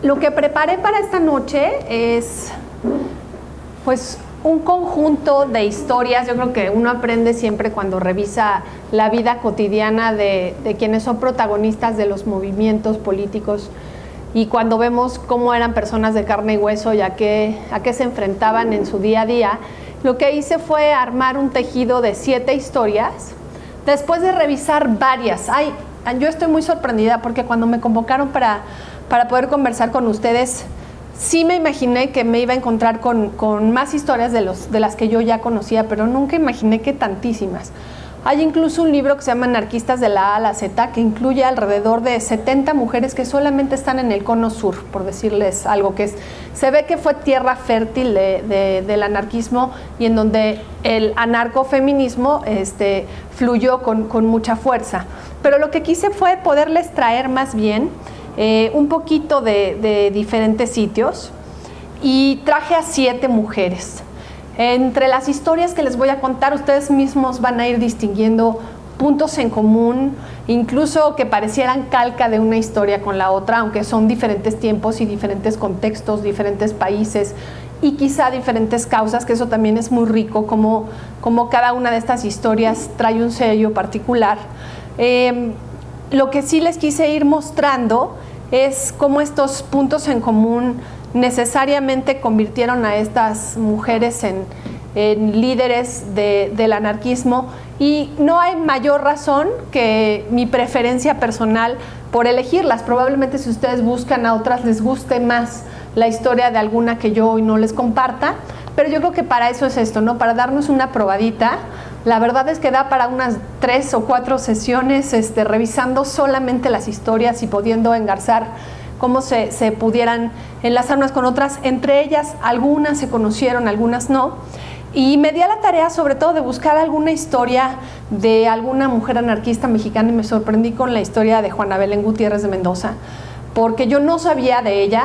Lo que preparé para esta noche es, pues, un conjunto de historias. Yo creo que uno aprende siempre cuando revisa la vida cotidiana de quienes son protagonistas de los movimientos políticos y cuando vemos cómo eran personas de carne y hueso y a qué se enfrentaban en su día a día. Lo que hice fue armar un tejido de 7 historias, después de revisar varias. Yo estoy muy sorprendida porque cuando me convocaron para poder conversar con ustedes, sí me imaginé que me iba a encontrar con más historias de las que yo ya conocía, pero nunca imaginé que tantísimas. Hay incluso un libro que se llama Anarquistas de la A a la Z, que incluye alrededor de 70 mujeres que solamente están en el cono sur, por decirles algo, se ve que fue tierra fértil del anarquismo y en donde el anarcofeminismo fluyó con mucha fuerza. Pero lo que quise fue poderles traer más bien un poquito de diferentes sitios y traje a 7 mujeres. Entre las historias que les voy a contar, ustedes mismos van a ir distinguiendo puntos en común, incluso que parecieran calca de una historia con la otra, aunque son diferentes tiempos y diferentes contextos, diferentes países y quizá diferentes causas, que eso también es muy rico, como cada una de estas historias trae un sello particular. Lo que sí les quise ir mostrando es cómo estos puntos en común necesariamente convirtieron a estas mujeres en líderes del anarquismo, y no hay mayor razón que mi preferencia personal por elegirlas. Probablemente si ustedes buscan a otras les guste más la historia de alguna que yo hoy no les comparta, pero yo creo que para eso es esto, ¿no? Para darnos una probadita. La verdad es que da para unas 3 o 4 sesiones revisando solamente las historias y pudiendo engarzar cómo se pudieran enlazar unas con otras. Entre ellas, algunas se conocieron, algunas no. Y me di a la tarea sobre todo de buscar alguna historia de alguna mujer anarquista mexicana y me sorprendí con la historia de Juana Belén Gutiérrez de Mendoza, porque yo no sabía de ella,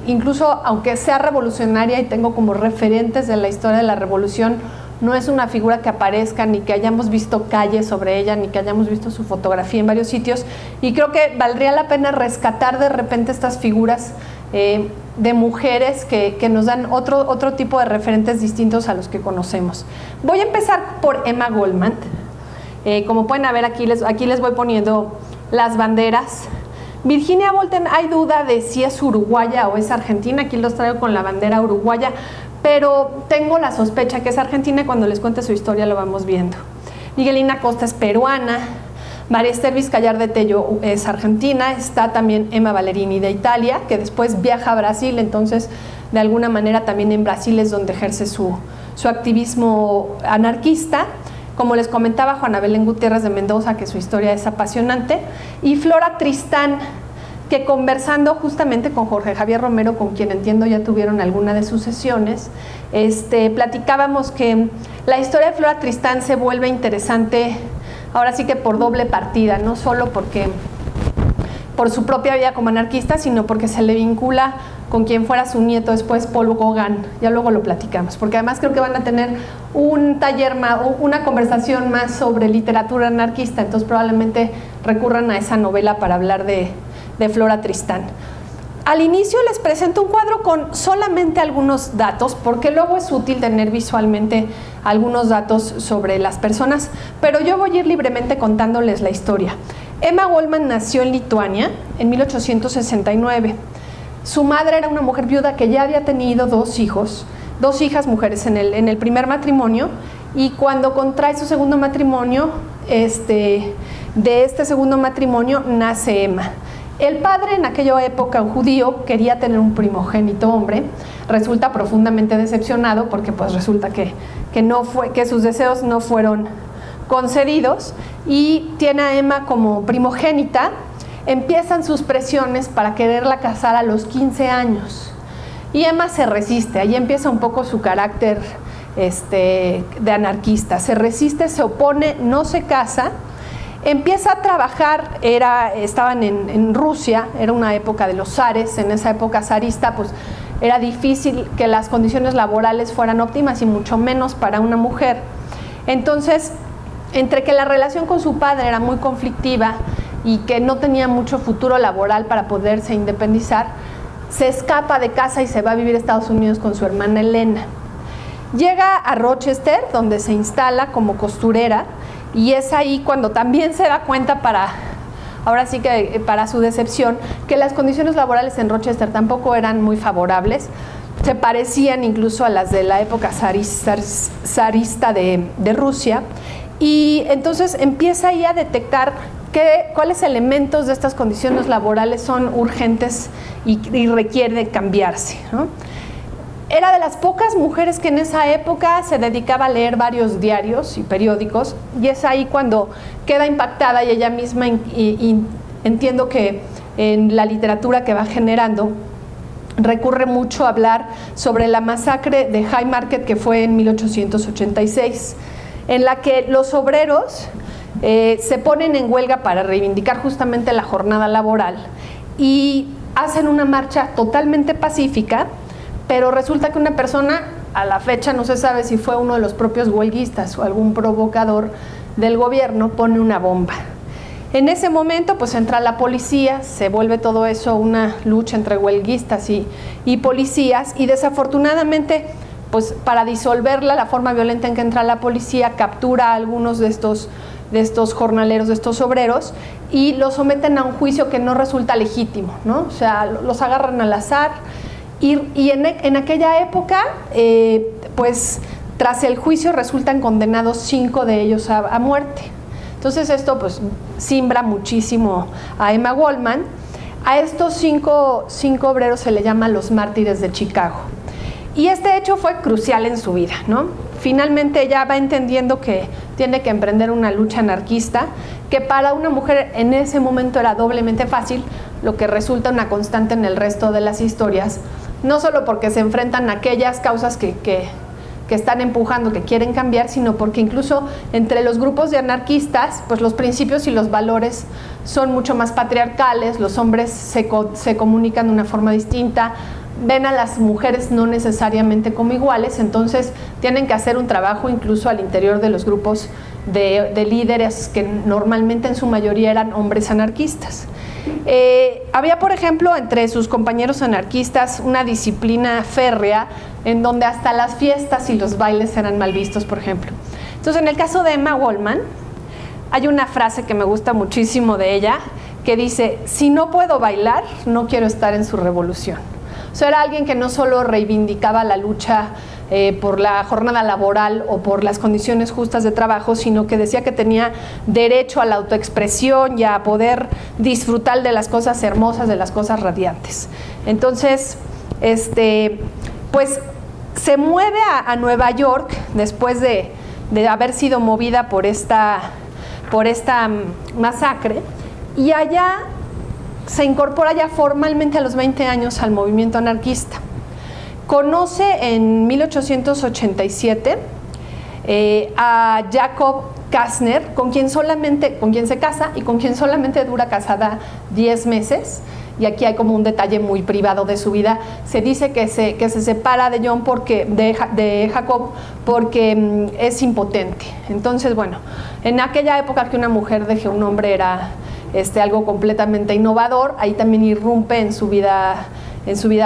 incluso aunque sea revolucionaria y tengo como referentes de la historia de la revolución, no es una figura que aparezca, ni que hayamos visto calles sobre ella, ni que hayamos visto su fotografía en varios sitios, y creo que valdría la pena rescatar de repente estas figuras de mujeres que nos dan otro tipo de referentes distintos a los que conocemos. Voy a empezar por Emma Goldman. Como pueden ver, aquí les voy poniendo las banderas. Virginia Volten, hay duda de si es uruguaya o es argentina. Aquí los traigo con la bandera uruguaya, pero tengo la sospecha que es argentina y cuando les cuente su historia lo vamos viendo. Miguelina Costa es peruana, María Esther Vizcayar de Tello es argentina, está también Emma Valerini de Italia, que después viaja a Brasil, entonces de alguna manera también en Brasil es donde ejerce su activismo anarquista. Como les comentaba, Juana Belén Gutiérrez de Mendoza, que su historia es apasionante, y Flora Tristán, que conversando justamente con Jorge Javier Romero, con quien entiendo ya tuvieron alguna de sus sesiones, platicábamos que la historia de Flora Tristán se vuelve interesante, ahora sí que por doble partida, no solo por su propia vida como anarquista, sino porque se le vincula con quien fuera su nieto después, Paul Gauguin. Ya luego lo platicamos, porque además creo que van a tener un taller más, una conversación más sobre literatura anarquista, entonces probablemente recurran a esa novela para hablar de Flora Tristán. Al inicio les presento un cuadro con solamente algunos datos, porque luego es útil tener visualmente algunos datos sobre las personas, pero yo voy a ir libremente contándoles la historia. Emma Goldman nació en Lituania en 1869. Su madre era una mujer viuda que ya había tenido 2 hijas mujeres en el primer matrimonio, y cuando contrae su segundo matrimonio, de este segundo matrimonio nace Emma. El padre, en aquella época un judío, quería tener un primogénito hombre, resulta profundamente decepcionado porque pues resulta que sus deseos no fueron concedidos, y tiene a Emma como primogénita. Empiezan sus presiones para quererla casar a los 15 años y Emma se resiste. Ahí empieza un poco su carácter de anarquista. Se resiste, se opone, no se casa. Empieza a trabajar, estaban en Rusia, era una época de los zares, en esa época zarista pues era difícil que las condiciones laborales fueran óptimas y mucho menos para una mujer. Entonces, entre que la relación con su padre era muy conflictiva y que no tenía mucho futuro laboral para poderse independizar, se escapa de casa y se va a vivir a Estados Unidos con su hermana Elena. Llega a Rochester, donde se instala como costurera, y es ahí cuando también se da cuenta, ahora sí que para su decepción, que las condiciones laborales en Rochester tampoco eran muy favorables, se parecían incluso a las de la época zarista de Rusia, y entonces empieza ahí a detectar cuáles elementos de estas condiciones laborales son urgentes y requiere cambiarse, ¿no? Era de las pocas mujeres que en esa época se dedicaba a leer varios diarios y periódicos, y es ahí cuando queda impactada, y ella misma entiendo que en la literatura que va generando recurre mucho a hablar sobre la masacre de Haymarket, que fue en 1886, en la que los obreros se ponen en huelga para reivindicar justamente la jornada laboral y hacen una marcha totalmente pacífica, pero resulta que una persona, a la fecha no se sabe si fue uno de los propios huelguistas o algún provocador del gobierno, pone una bomba. En ese momento pues entra la policía, se vuelve todo eso una lucha entre huelguistas y policías, y desafortunadamente pues para disolverla, la forma violenta en que entra la policía captura a algunos de estos jornaleros, de estos obreros, y los someten a un juicio que no resulta legítimo, ¿no? O sea, los agarran al azar, y en aquella época, pues tras el juicio resultan condenados 5 de ellos a muerte. Entonces esto pues simbra muchísimo a Emma Goldman. A estos 5 obreros se le llama los mártires de Chicago. Y este hecho fue crucial en su vida, ¿no? Finalmente ella va entendiendo que tiene que emprender una lucha anarquista, que para una mujer en ese momento era doblemente fácil, lo que resulta una constante en el resto de las historias, no solo porque se enfrentan a aquellas causas que están empujando, que quieren cambiar, sino porque incluso entre los grupos de anarquistas, pues los principios y los valores son mucho más patriarcales, los hombres se comunican de una forma distinta, ven a las mujeres no necesariamente como iguales, entonces tienen que hacer un trabajo incluso al interior de los grupos de líderes que normalmente en su mayoría eran hombres anarquistas. Había, por ejemplo, entre sus compañeros anarquistas una disciplina férrea en donde hasta las fiestas y los bailes eran mal vistos, por ejemplo. Entonces, en el caso de Emma Goldman, hay una frase que me gusta muchísimo de ella, que dice: si no puedo bailar, no quiero estar en su revolución. O sea, era alguien que no solo reivindicaba la lucha por la jornada laboral o por las condiciones justas de trabajo, sino que decía que tenía derecho a la autoexpresión y a poder disfrutar de las cosas hermosas, de las cosas radiantes. Entonces, pues se mueve a Nueva York después de haber sido movida por esta masacre, y allá se incorpora ya formalmente a los 20 años al movimiento anarquista. Conoce en 1887 a Jacob Kastner, con quien se casa y con quien solamente dura casada 10 meses. Y aquí hay como un detalle muy privado de su vida. Se dice que se separa de Jacob porque es impotente. Entonces, bueno, en aquella época que una mujer deje un hombre era algo completamente innovador. Ahí también irrumpe en su vida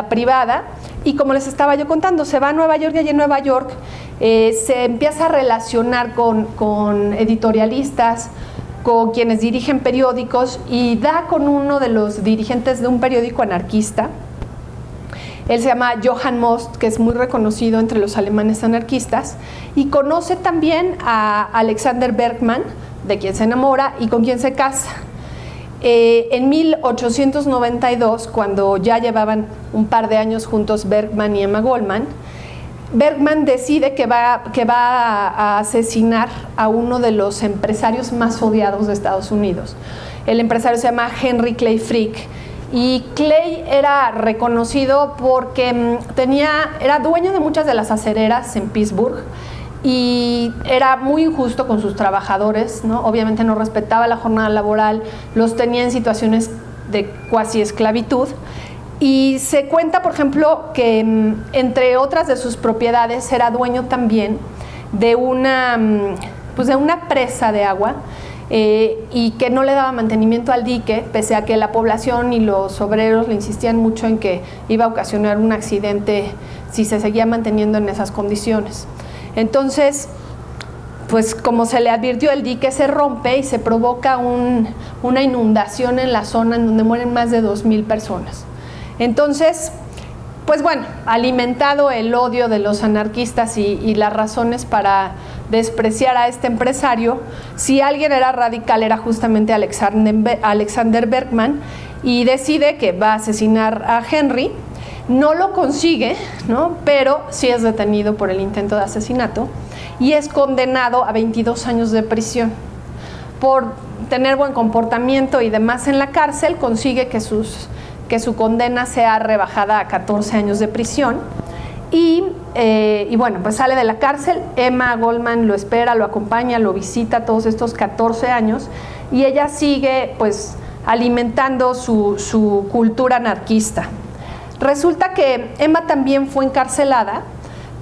privada. Y como les estaba yo contando, se va a Nueva York, y allí en Nueva York se empieza a relacionar con editorialistas, con quienes dirigen periódicos, y da con uno de los dirigentes de un periódico anarquista. Él se llama Johann Most, que es muy reconocido entre los alemanes anarquistas, y conoce también a Alexander Berkman, de quien se enamora y con quien se casa. En 1892, cuando ya llevaban un par de años juntos Berkman y Emma Goldman, Berkman decide que va a asesinar a uno de los empresarios más odiados de Estados Unidos. El empresario se llama Henry Clay Frick, y Clay era reconocido porque era dueño de muchas de las acereras en Pittsburgh, y era muy injusto con sus trabajadores, ¿no? Obviamente no respetaba la jornada laboral, los tenía en situaciones de cuasi esclavitud. Y se cuenta, por ejemplo, que entre otras de sus propiedades era dueño también de una presa de agua y que no le daba mantenimiento al dique, pese a que la población y los obreros le insistían mucho en que iba a ocasionar un accidente si se seguía manteniendo en esas condiciones. Entonces, pues como se le advirtió, el dique se rompe y se provoca una inundación en la zona en donde mueren más de 2,000 personas. Entonces, pues bueno, alimentado el odio de los anarquistas y las razones para despreciar a este empresario, si alguien era radical era justamente Alexander Berkman, y decide que va a asesinar a Henry. No lo consigue, ¿no? Pero sí es detenido por el intento de asesinato y es condenado a 22 años de prisión. Por tener buen comportamiento y demás en la cárcel, consigue que su condena sea rebajada a 14 años de prisión. Y bueno, pues sale de la cárcel. Emma Goldman lo espera, lo acompaña, lo visita todos estos 14 años, y ella sigue pues alimentando su cultura anarquista. Resulta que Emma también fue encarcelada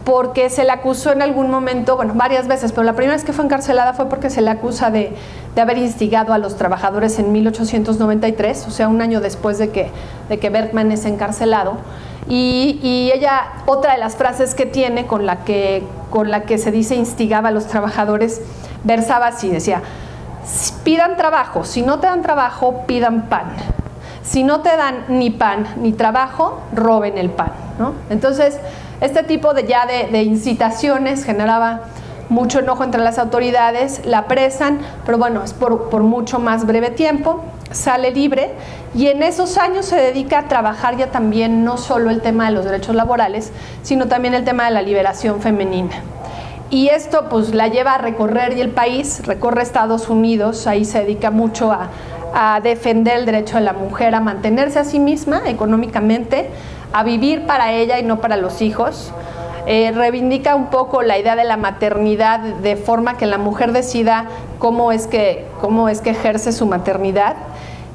porque se le acusó en algún momento, bueno, varias veces, pero la primera vez que fue encarcelada fue porque se le acusa de haber instigado a los trabajadores en 1893, o sea, un año después de que Berkman es encarcelado. Y ella, otra de las frases que tiene con la que se dice instigaba a los trabajadores, versaba así, decía: pidan trabajo, si no te dan trabajo, pidan pan. Si no te dan ni pan ni trabajo, roben el pan, ¿no? Entonces, este tipo de incitaciones generaba mucho enojo entre las autoridades, la apresan, pero bueno, es por mucho más breve tiempo, sale libre, y en esos años se dedica a trabajar ya también no solo el tema de los derechos laborales, sino también el tema de la liberación femenina. Y esto pues la lleva a recorrer el país, recorre Estados Unidos, ahí se dedica mucho a defender el derecho de la mujer a mantenerse a sí misma económicamente, a vivir para ella y no para los hijos. Reivindica un poco la idea de la maternidad, de forma que la mujer decida cómo es que ejerce su maternidad,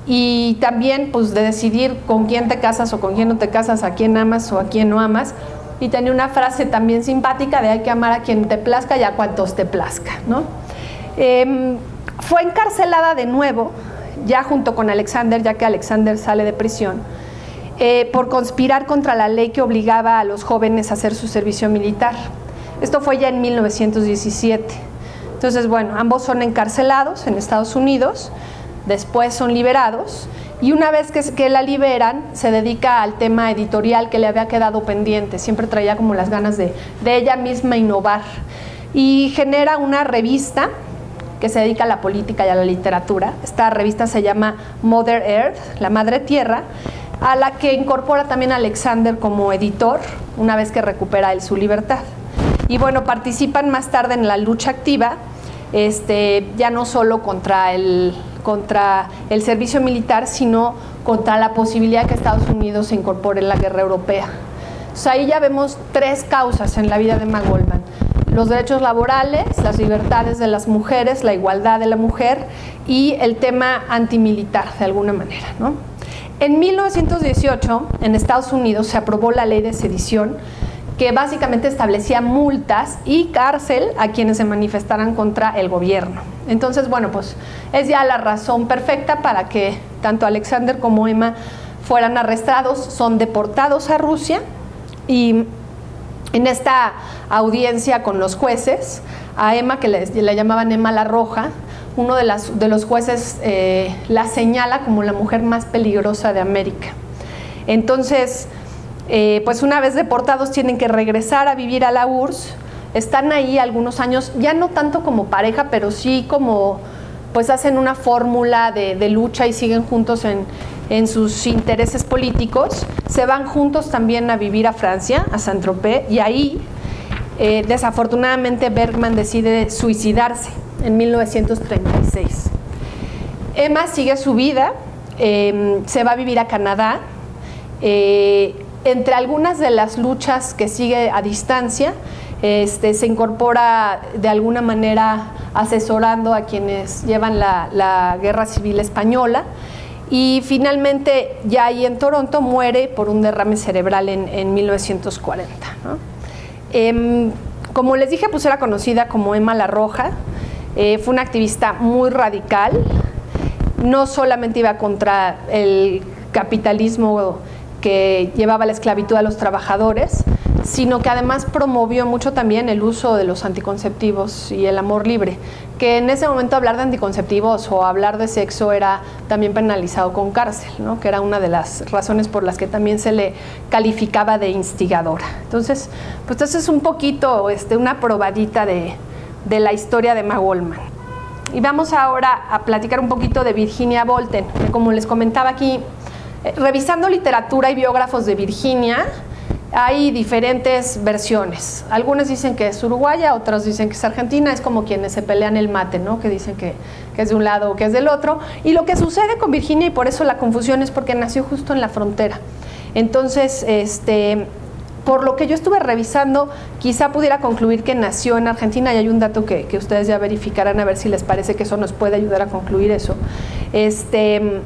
y también pues de decidir con quién te casas o con quién no te casas, a quién amas o a quién no amas. Y tenía una frase también simpática de: hay que amar a quien te plazca y a cuantos te plazca, ¿no? Fue encarcelada de nuevo, ya junto con Alexander, ya que Alexander sale de prisión, por conspirar contra la ley que obligaba a los jóvenes a hacer su servicio militar. Esto fue ya en 1917. Entonces, bueno, ambos son encarcelados en Estados Unidos, después son liberados, y una vez que la liberan, se dedica al tema editorial que le había quedado pendiente. Siempre traía como las ganas de ella misma innovar, y genera una revista que se dedica a la política y a la literatura. Esta revista se llama Mother Earth, la Madre Tierra, a la que incorpora también a Alexander como editor, una vez que recupera él su libertad. Y bueno, participan más tarde en la lucha activa, ya no solo contra el servicio militar, sino contra la posibilidad de que Estados Unidos se incorpore en la guerra europea. O sea, ahí ya vemos tres causas en la vida de Emma Goldman: los derechos laborales, las libertades de las mujeres, la igualdad de la mujer, y el tema antimilitar, de alguna manera, ¿no? En 1918, en Estados Unidos, se aprobó la ley de sedición, que básicamente establecía multas y cárcel a quienes se manifestaran contra el gobierno. Entonces, bueno, pues es ya la razón perfecta para que tanto Alexander como Emma fueran arrestados. Son deportados a Rusia, y en esta audiencia con los jueces, a Emma, que le llamaban Emma la Roja, uno de los jueces la señala como la mujer más peligrosa de América. Entonces, pues una vez deportados tienen que regresar a vivir a la URSS. Están ahí algunos años, ya no tanto como pareja, pero sí como, pues hacen una fórmula de lucha y siguen juntos en sus intereses políticos. Se van juntos también a vivir a Francia, a Saint-Tropez, y ahí desafortunadamente Berkman decide suicidarse en 1936. Emma sigue su vida, se va a vivir a Canadá. Entre algunas de las luchas que sigue a distancia, se incorpora de alguna manera asesorando a quienes llevan la guerra civil española, y finalmente ya ahí en Toronto muere por un derrame cerebral en 1940, ¿no? Como les dije, pues era conocida como Emma la Roja. Fue una activista muy radical, no solamente iba contra el capitalismo que llevaba la esclavitud a los trabajadores, sino que además promovió mucho también el uso de los anticonceptivos y el amor libre, que en ese momento hablar de anticonceptivos o hablar de sexo era también penalizado con cárcel, ¿no? Que era una de las razones por las que también se le calificaba de instigadora. Entonces, pues eso es un poquito una probadita de la historia de Ma Goldman. Y vamos ahora a platicar un poquito de Virginia Bolten, que como les comentaba aquí, revisando literatura y biógrafos de Virginia, hay diferentes versiones. Algunos dicen que es uruguaya, otros dicen que es argentina, es como quienes se pelean el mate, ¿no? Que dicen que es de un lado o que es del otro. Y lo que sucede con Virginia, y por eso la confusión, es porque nació justo en la frontera. Entonces, por lo que yo estuve revisando, quizá pudiera concluir que nació en Argentina, y hay un dato que ustedes ya verificarán a ver si les parece que eso nos puede ayudar a concluir eso. En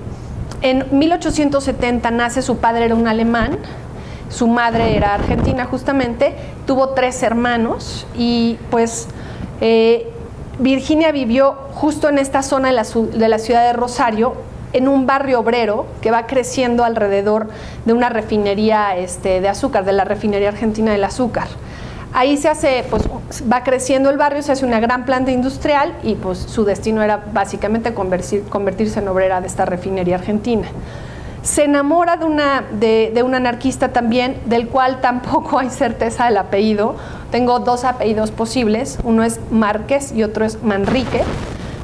1870 nace, su padre era un alemán, su madre era argentina justamente, tuvo 3 hermanos y pues Virginia vivió justo en esta zona de la ciudad de Rosario, en un barrio obrero que va creciendo alrededor de una refinería de azúcar, de la refinería argentina del azúcar. Ahí se hace, pues va creciendo el barrio, se hace una gran planta industrial y pues su destino era básicamente convertirse en obrera de esta refinería argentina. Se enamora de un anarquista también, del cual tampoco hay certeza del apellido. Tengo 2 apellidos posibles, uno es Márquez y otro es Manrique.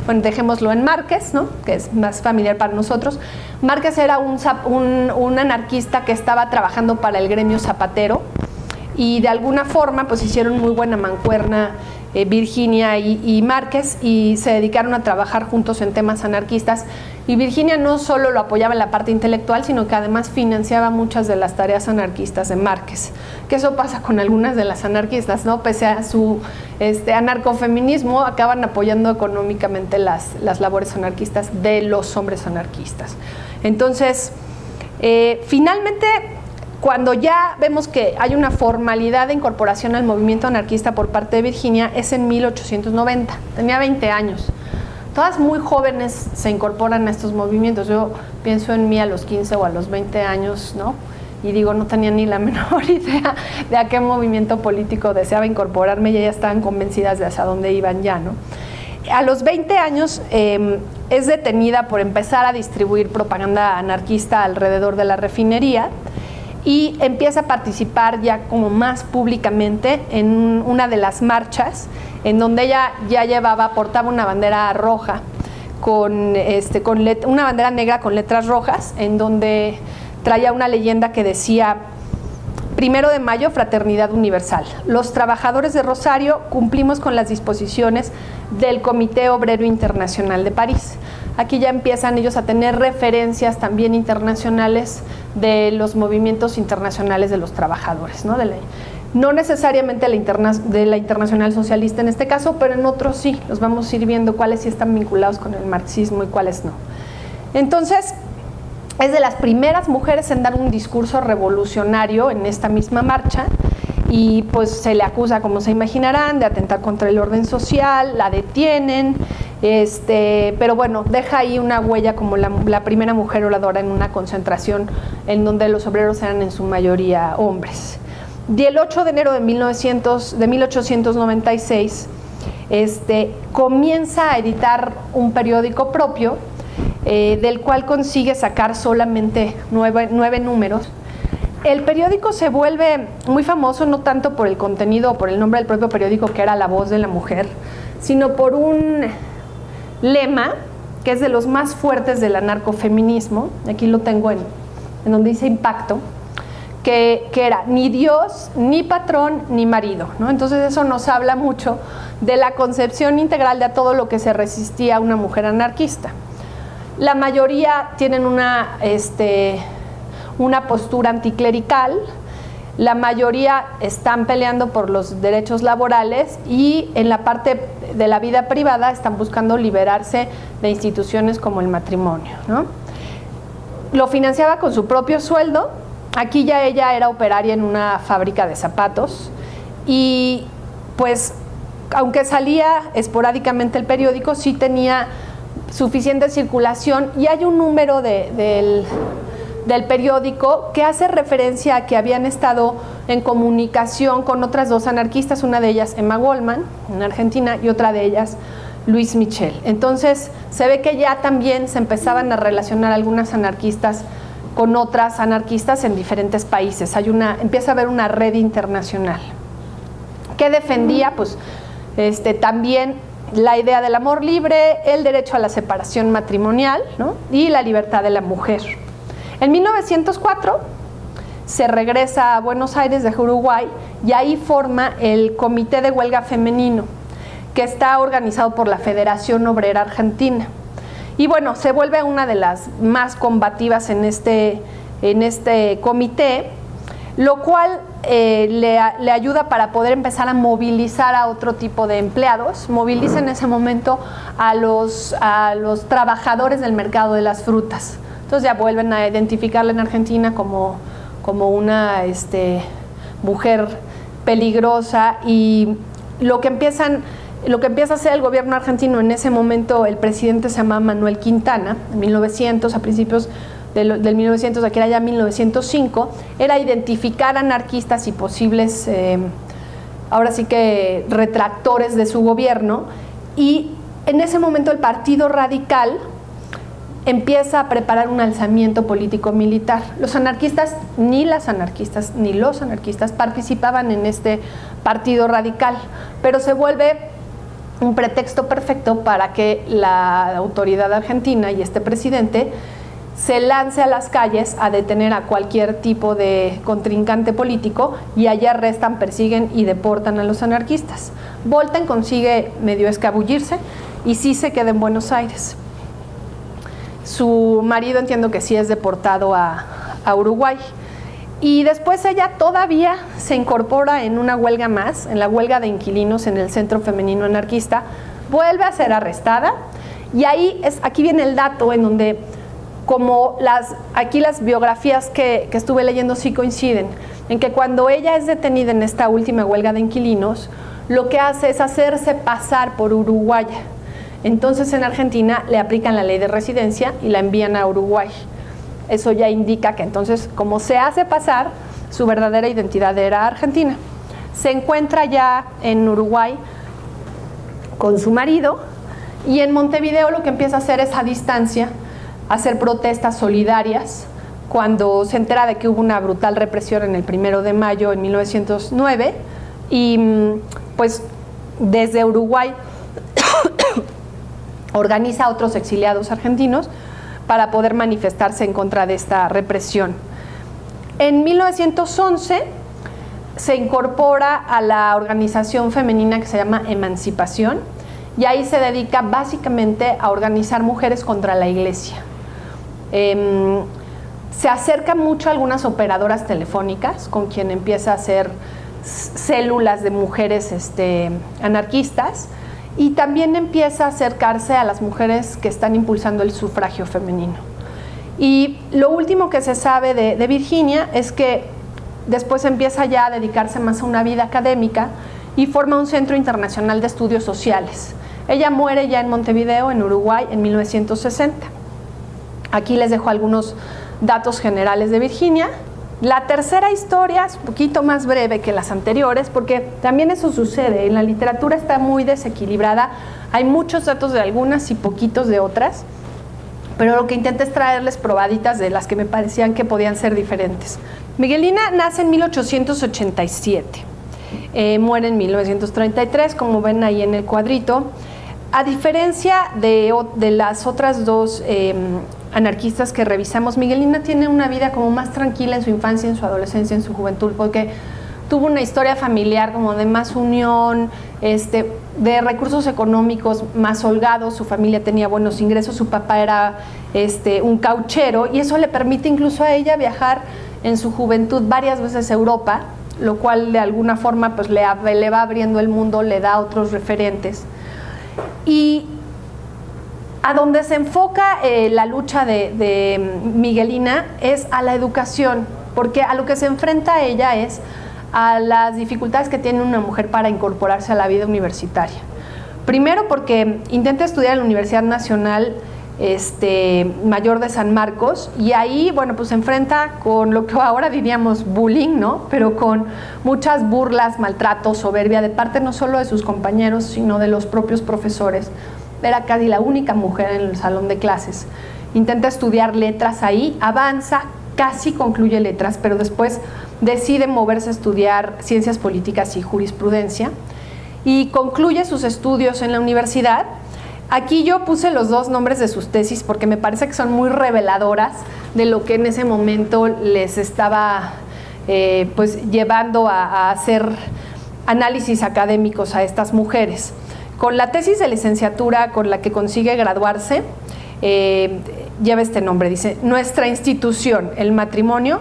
Bueno, dejémoslo en Márquez, ¿no? Que es más familiar para nosotros. Márquez era un anarquista que estaba trabajando para el gremio zapatero y de alguna forma pues hicieron muy buena mancuerna Virginia y Márquez, y se dedicaron a trabajar juntos en temas anarquistas. Y Virginia no solo lo apoyaba en la parte intelectual, sino que además financiaba muchas de las tareas anarquistas de Márquez. Que eso pasa con algunas de las anarquistas, ¿no? Pese a su anarcofeminismo, acaban apoyando económicamente las labores anarquistas de los hombres anarquistas. Entonces, finalmente, cuando ya vemos que hay una formalidad de incorporación al movimiento anarquista por parte de Virginia, es en 1890, tenía 20 años. Todas muy jóvenes se incorporan a estos movimientos. Yo pienso en mí a los 15 o a los 20 años, ¿no? Y digo, no tenía ni la menor idea de a qué movimiento político deseaba incorporarme, y ellas estaban convencidas de hacia dónde iban ya, ¿no? A los 20 años es detenida por empezar a distribuir propaganda anarquista alrededor de la refinería, y empieza a participar ya como más públicamente en una de las marchas, en donde ella ya portaba una bandera roja, una bandera negra con letras rojas, en donde traía una leyenda que decía: 1 de mayo, fraternidad universal. Los trabajadores de Rosario cumplimos con las disposiciones del Comité Obrero Internacional de París. Aquí ya empiezan ellos a tener referencias también internacionales de los movimientos internacionales de los trabajadores, ¿no? No necesariamente de la Internacional Socialista en este caso, pero en otros sí. Los vamos a ir viendo cuáles sí están vinculados con el marxismo y cuáles no. Entonces, es de las primeras mujeres en dar un discurso revolucionario en esta misma marcha, y pues se le acusa, como se imaginarán, de atentar contra el orden social, la detienen, pero bueno, deja ahí una huella como la primera mujer oradora en una concentración en donde los obreros eran en su mayoría hombres. Y el 8 de enero de 1896 comienza a editar un periódico propio, del cual consigue sacar solamente 9 números. El periódico se vuelve muy famoso no tanto por el contenido o por el nombre del propio periódico, que era La Voz de la Mujer, sino por un lema que es de los más fuertes del anarcofeminismo. Aquí lo tengo en donde dice impacto, que era ni Dios, ni patrón, ni marido, ¿no? Entonces eso nos habla mucho de la concepción integral de todo lo que se resistía a una mujer anarquista. La mayoría tienen una postura anticlerical, la mayoría están peleando por los derechos laborales, y en la parte de la vida privada están buscando liberarse de instituciones como el matrimonio, ¿no? Lo financiaba con su propio sueldo. Aquí ya ella era operaria en una fábrica de zapatos, y pues aunque salía esporádicamente el periódico, sí tenía suficiente circulación, y hay un número del periódico que hace referencia a que habían estado en comunicación con otras dos anarquistas, una de ellas Emma Goldman en Argentina y otra de ellas Louise Michel. Entonces se ve que ya también se empezaban a relacionar algunas anarquistas con otras anarquistas en diferentes países. Empieza a haber una red internacional que defendía pues también la idea del amor libre, el derecho a la separación matrimonial, ¿no? Y la libertad de la mujer. En 1904 se regresa a Buenos Aires de Uruguay y ahí forma el Comité de Huelga Femenino, que está organizado por la Federación Obrera Argentina. Y bueno, se vuelve una de las más combativas en este comité, lo cual le ayuda para poder empezar a movilizar a otro tipo de empleados. Moviliza en ese momento a los trabajadores del mercado de las frutas. Entonces ya vuelven a identificarla en Argentina como una mujer peligrosa, y lo que empieza a hacer el gobierno argentino en ese momento, el presidente se llama Manuel Quintana, en 1900, a principios del 1900, aquí era ya 1905, era identificar anarquistas y posibles, ahora sí que retractores de su gobierno, y en ese momento el Partido Radical empieza a preparar un alzamiento político-militar. Los anarquistas, ni los anarquistas participaban en este Partido Radical, pero se vuelve un pretexto perfecto para que la autoridad argentina y este presidente se lance a las calles a detener a cualquier tipo de contrincante político, y allá arrestan, persiguen y deportan a los anarquistas. Bolten consigue medio escabullirse y sí se queda en Buenos Aires. Su marido entiendo que sí es deportado a Uruguay. Y después ella todavía se incorpora en una huelga más, en la huelga de inquilinos en el Centro Femenino Anarquista, vuelve a ser arrestada, y aquí viene el dato en donde, como aquí las biografías que estuve leyendo sí coinciden, en que cuando ella es detenida en esta última huelga de inquilinos, lo que hace es hacerse pasar por uruguaya. Entonces en Argentina le aplican la ley de residencia y la envían a Uruguay. Eso ya indica que entonces, como se hace pasar, su verdadera identidad era argentina. Se encuentra ya en Uruguay con su marido, y en Montevideo lo que empieza a hacer es, a distancia, hacer protestas solidarias. Cuando se entera de que hubo una brutal represión en el 1 de mayo en 1909, y pues desde Uruguay organiza a otros exiliados argentinos para poder manifestarse en contra de esta represión. En 1911 se incorpora a la organización femenina que se llama Emancipación, y ahí se dedica básicamente a organizar mujeres contra la iglesia. Se acerca mucho a algunas operadoras telefónicas, con quien empieza a hacer células de mujeres anarquistas, y también empieza a acercarse a las mujeres que están impulsando el sufragio femenino. Y lo último que se sabe de Virginia es que después empieza ya a dedicarse más a una vida académica y forma un Centro Internacional de Estudios Sociales. Ella muere ya en Montevideo, en Uruguay, en 1960. Aquí les dejo algunos datos generales de Virginia. La tercera historia es un poquito más breve que las anteriores, porque también eso sucede. En la literatura está muy desequilibrada. Hay muchos datos de algunas y poquitos de otras, pero lo que intenté es traerles probaditas de las que me parecían que podían ser diferentes. Miguelina nace en 1887. Muere en 1933, como ven ahí en el cuadrito. A diferencia de las otras dos anarquistas que revisamos, Miguelina tiene una vida como más tranquila en su infancia, en su adolescencia, en su juventud, porque tuvo una historia familiar como de más unión, de recursos económicos más holgados. Su familia tenía buenos ingresos, su papá era un cauchero, y eso le permite incluso a ella viajar en su juventud varias veces a Europa, lo cual de alguna forma pues le va abriendo el mundo, le da otros referentes. Y a donde se enfoca la lucha de Miguelina es a la educación, porque a lo que se enfrenta ella es a las dificultades que tiene una mujer para incorporarse a la vida universitaria. Primero porque intenta estudiar en la Universidad Nacional Mayor de San Marcos, y ahí, bueno, pues se enfrenta con lo que ahora diríamos bullying, ¿no? Pero con muchas burlas, maltratos, soberbia de parte no solo de sus compañeros, sino de los propios profesores. Era casi la única mujer en el salón de clases. Intenta estudiar letras ahí, avanza, casi concluye letras, pero después decide moverse a estudiar ciencias políticas y jurisprudencia, y concluye sus estudios en la universidad. Aquí yo puse los dos nombres de sus tesis porque me parece que son muy reveladoras de lo que en ese momento les estaba pues llevando a hacer análisis académicos a estas mujeres. Con la tesis de licenciatura con la que consigue graduarse, lleva este nombre, dice: nuestra institución, el matrimonio,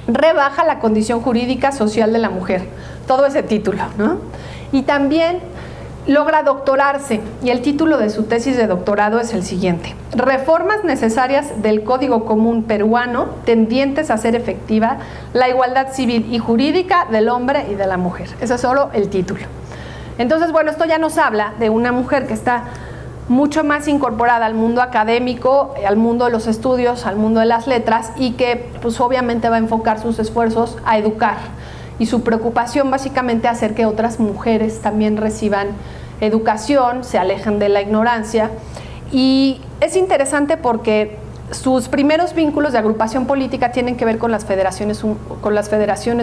rebaja la condición jurídica social de la mujer. Todo ese título, ¿no? Y también logra doctorarse, y el título de su tesis de doctorado es el siguiente: reformas necesarias del Código Común peruano tendientes a hacer efectiva la igualdad civil y jurídica del hombre y de la mujer. Ese es solo el título. Entonces, bueno, esto ya nos habla de una mujer que está mucho más incorporada al mundo académico, al mundo de los estudios, al mundo de las letras, y que pues obviamente va a enfocar sus esfuerzos a educar, y su preocupación básicamente a hacer que otras mujeres también reciban educación, se alejen de la ignorancia. Y es interesante porque sus primeros vínculos de agrupación política tienen que ver con las federaciones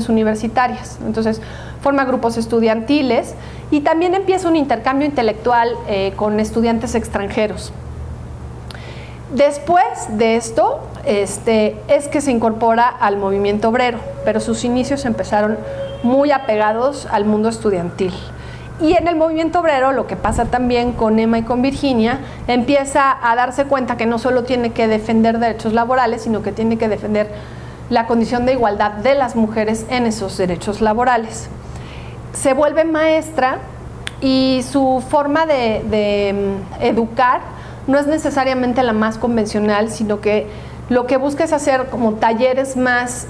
universitarias. Entonces forma grupos estudiantiles y también empieza un intercambio intelectual con estudiantes extranjeros. Después de esto es que se incorpora al movimiento obrero, pero sus inicios empezaron muy apegados al mundo estudiantil. Y en el movimiento obrero, lo que pasa también con Emma y con Virginia, empieza a darse cuenta que no solo tiene que defender derechos laborales, sino que tiene que defender la condición de igualdad de las mujeres en esos derechos laborales. Se vuelve maestra y su forma de educar no es necesariamente la más convencional, sino que lo que busca es hacer como talleres más,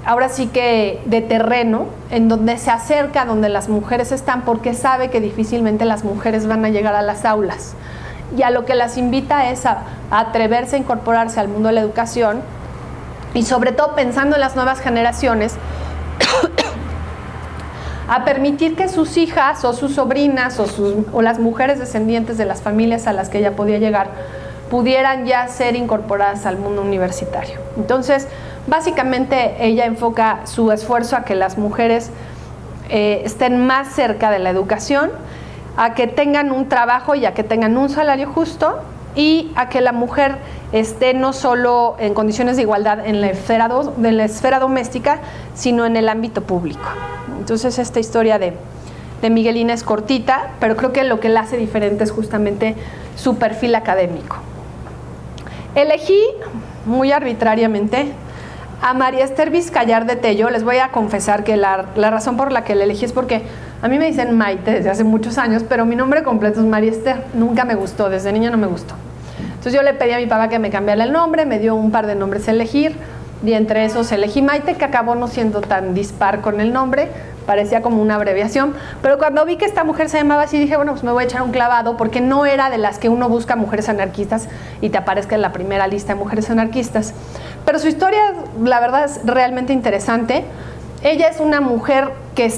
ahora sí que de terreno, en donde se acerca a donde las mujeres están, porque sabe que difícilmente las mujeres van a llegar a las aulas. Y a lo que las invita es a atreverse a incorporarse al mundo de la educación, y sobre todo pensando en las nuevas generaciones, a permitir que sus hijas o sus sobrinas o las mujeres descendientes de las familias a las que ella podía llegar pudieran ya ser incorporadas al mundo universitario. Entonces, básicamente ella enfoca su esfuerzo a que las mujeres estén más cerca de la educación, a que tengan un trabajo y a que tengan un salario justo, y a que la mujer esté no solo en condiciones de igualdad en la esfera doméstica, sino en el ámbito público. Entonces, esta historia de Miguelina es cortita, pero creo que lo que la hace diferente es justamente su perfil académico. Elegí muy arbitrariamente a María Esther Vizcayar de Tello. Les voy a confesar que la razón por la que la elegí es porque a mí me dicen Maite desde hace muchos años, pero mi nombre completo es María Esther. Nunca me gustó, desde niña no me gustó. Entonces yo le pedí a mi papá que me cambiara el nombre, me dio un par de nombres a elegir, y entre esos elegí Maite, que acabó no siendo tan dispar con el nombre, parecía como una abreviación, pero cuando vi que esta mujer se llamaba así, dije, bueno, pues me voy a echar un clavado, porque no era de las que uno busca mujeres anarquistas y te aparezca en la primera lista de mujeres anarquistas. Pero su historia, la verdad, es realmente interesante. Ella es una mujer que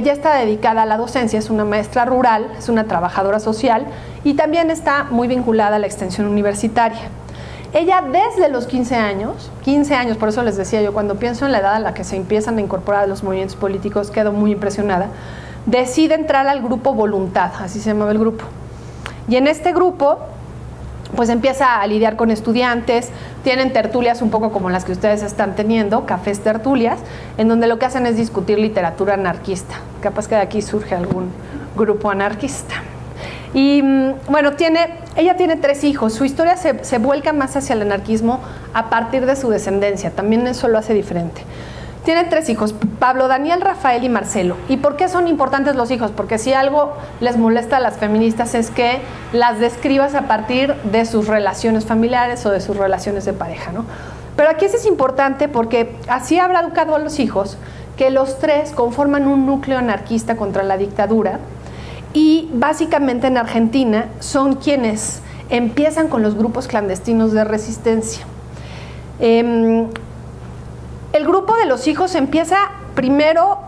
ya está dedicada a la docencia, es una maestra rural, es una trabajadora social, y también está muy vinculada a la extensión universitaria. Ella desde los 15 años, por eso les decía yo, cuando pienso en la edad a la que se empiezan a incorporar a los movimientos políticos, quedo muy impresionada, decide entrar al grupo Voluntad, así se llamaba el grupo. Y en este grupo, pues empieza a lidiar con estudiantes, tienen tertulias un poco como las que ustedes están teniendo, cafés tertulias, en donde lo que hacen es discutir literatura anarquista. Capaz que de aquí surge algún grupo anarquista. Y bueno, ella tiene 3 hijos. Su historia se vuelca más hacia el anarquismo a partir de su descendencia. También eso lo hace diferente. Tiene 3 hijos, Pablo, Daniel, Rafael y Marcelo. ¿Y por qué son importantes los hijos? Porque si algo les molesta a las feministas es que las describas a partir de sus relaciones familiares o de sus relaciones de pareja, ¿no? Pero aquí eso es importante porque así habrá educado a los hijos, que los tres conforman un núcleo anarquista contra la dictadura y básicamente en Argentina son quienes empiezan con los grupos clandestinos de resistencia. El grupo de los hijos empieza primero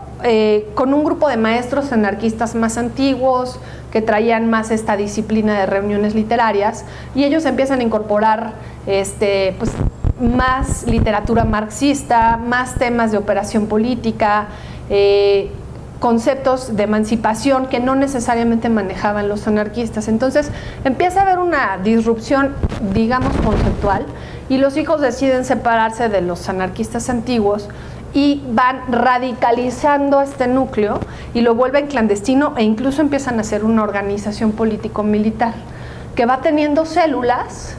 con un grupo de maestros anarquistas más antiguos que traían más esta disciplina de reuniones literarias, y ellos empiezan a incorporar pues, más literatura marxista, más temas de operación política, conceptos de emancipación que no necesariamente manejaban los anarquistas. Entonces empieza a haber una disrupción, digamos, conceptual, y los hijos deciden separarse de los anarquistas antiguos y van radicalizando este núcleo y lo vuelven clandestino, e incluso empiezan a hacer una organización político-militar que va teniendo células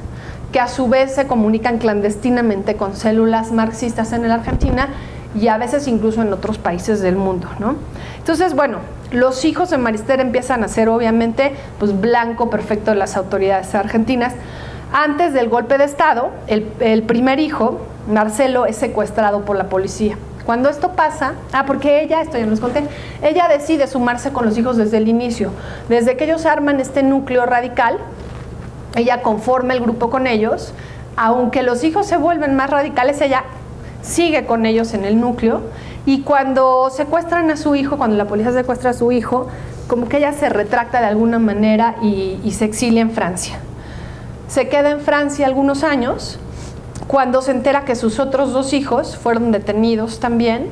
que a su vez se comunican clandestinamente con células marxistas en la Argentina y a veces incluso en otros países del mundo, ¿no? Entonces, bueno, los hijos de Marister empiezan a ser obviamente pues blanco perfecto de las autoridades argentinas. Antes del golpe de Estado, el primer hijo, Marcelo, es secuestrado por la policía. Cuando esto pasa, porque ella, esto ya no les conté, ella decide sumarse con los hijos desde el inicio. Desde que ellos arman este núcleo radical, ella conforma el grupo con ellos. Aunque los hijos se vuelven más radicales, ella sigue con ellos en el núcleo, y cuando secuestran a su hijo, cuando la policía secuestra a su hijo, como que ella se retracta de alguna manera y se exilia en Francia. Se queda en Francia algunos años, cuando se entera que sus otros dos hijos fueron detenidos también,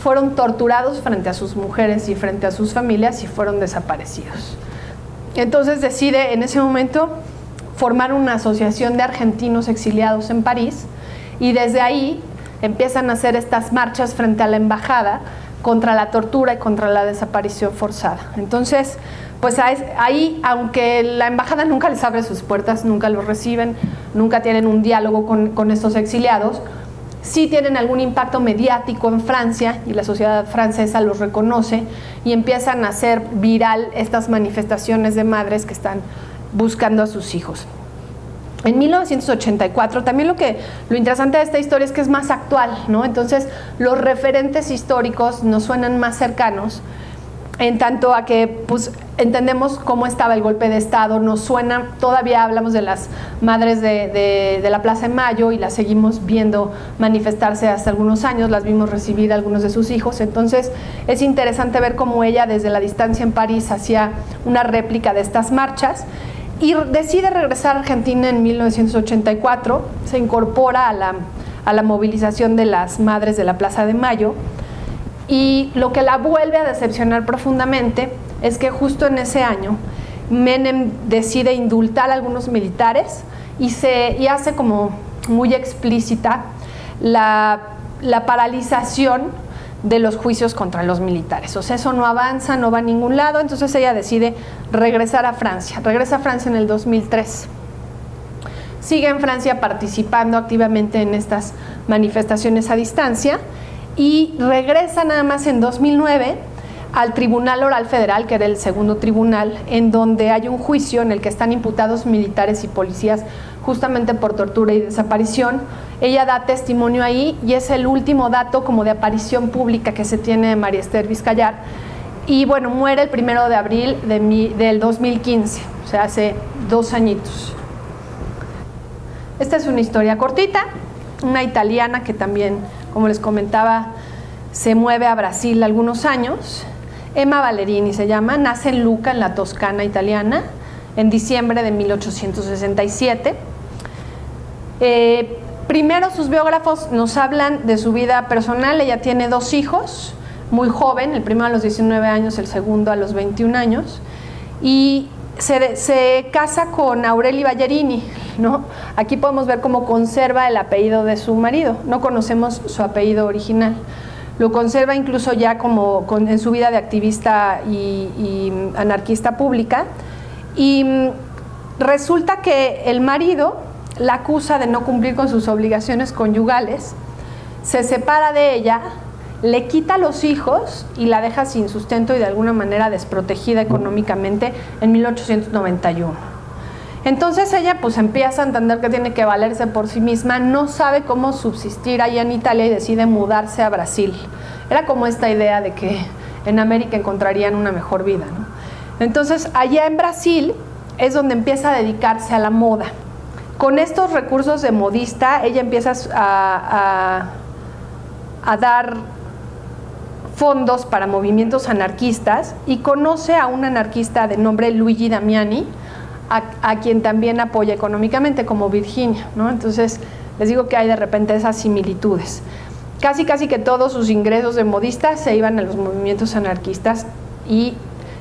fueron torturados frente a sus mujeres y frente a sus familias y fueron desaparecidos. Entonces decide en ese momento formar una asociación de argentinos exiliados en París, y desde ahí empiezan a hacer estas marchas frente a la embajada contra la tortura y contra la desaparición forzada. Entonces, pues ahí, aunque la embajada nunca les abre sus puertas, nunca los reciben, nunca tienen un diálogo con estos exiliados, sí tienen algún impacto mediático en Francia, y la sociedad francesa los reconoce y empiezan a hacer viral estas manifestaciones de madres que están buscando a sus hijos. En 1984, también lo interesante de esta historia es que es más actual, ¿no? Entonces, los referentes históricos nos suenan más cercanos, en tanto a que pues, entendemos cómo estaba el golpe de Estado, nos suena, todavía hablamos de las madres de la Plaza de Mayo y las seguimos viendo manifestarse hasta algunos años, las vimos recibir a algunos de sus hijos. Entonces, es interesante ver cómo ella desde la distancia en París hacía una réplica de estas marchas, y decide regresar a Argentina en 1984, se incorpora a la movilización de las madres de la Plaza de Mayo, y lo que la vuelve a decepcionar profundamente es que justo en ese año Menem decide indultar a algunos militares y hace como muy explícita la paralización de los juicios contra los militares. O sea, eso no avanza, no va a ningún lado. Entonces ella decide regresar a Francia. Regresa a Francia en el 2003. Sigue en Francia participando activamente en estas manifestaciones a distancia, y regresa nada más en 2009 al Tribunal Oral Federal, que era el segundo tribunal, en donde hay un juicio en el que están imputados militares y policías justamente por tortura y desaparición. Ella da testimonio ahí, y es el último dato como de aparición pública que se tiene de María Esther Vizcayar, y bueno, muere el 1 de abril del 2015, o sea, hace 2 añitos. Esta es una historia cortita, una italiana que también, como les comentaba, se mueve a Brasil algunos años. Emma Ballerini se llama, nace en Lucca, en la Toscana italiana, en diciembre de 1867. Primero sus biógrafos nos hablan de su vida personal. Ella tiene 2 hijos, muy joven, el primero a los 19 años, el segundo a los 21 años, y se casa con Aureli Ballerini, ¿no? Aquí podemos ver cómo conserva el apellido de su marido, no conocemos su apellido original, lo conserva incluso ya en su vida de activista y anarquista pública, y resulta que el marido la acusa de no cumplir con sus obligaciones conyugales, se separa de ella, le quita los hijos y la deja sin sustento y de alguna manera desprotegida económicamente en 1891. Entonces ella pues empieza a entender que tiene que valerse por sí misma, no sabe cómo subsistir allá en Italia y decide mudarse a Brasil. Era como esta idea de que en América encontrarían una mejor vida, ¿no? Entonces, allá en Brasil es donde empieza a dedicarse a la moda. Con estos recursos de modista, ella empieza a dar fondos para movimientos anarquistas y conoce a un anarquista de nombre Luigi Damiani, a quien también apoya económicamente, como Virginia, ¿no? Entonces, les digo que hay de repente esas similitudes. Casi que todos sus ingresos de modista se iban a los movimientos anarquistas y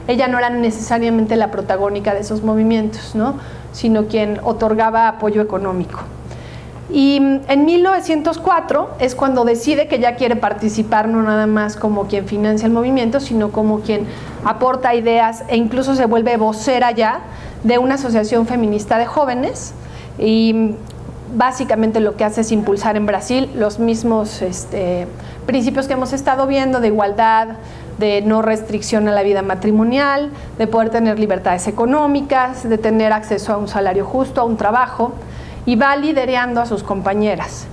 ella no era necesariamente la protagónica de esos movimientos, ¿no? Sino quien otorgaba apoyo económico. Y en 1904 es cuando decide que ya quiere participar no nada más como quien financia el movimiento, sino como quien aporta ideas e incluso se vuelve vocera ya de una asociación feminista de jóvenes y básicamente lo que hace es impulsar en Brasil los mismos principios que hemos estado viendo de igualdad, de no restricción a la vida matrimonial, de poder tener libertades económicas, de tener acceso a un salario justo, a un trabajo, y va liderando a sus compañeras.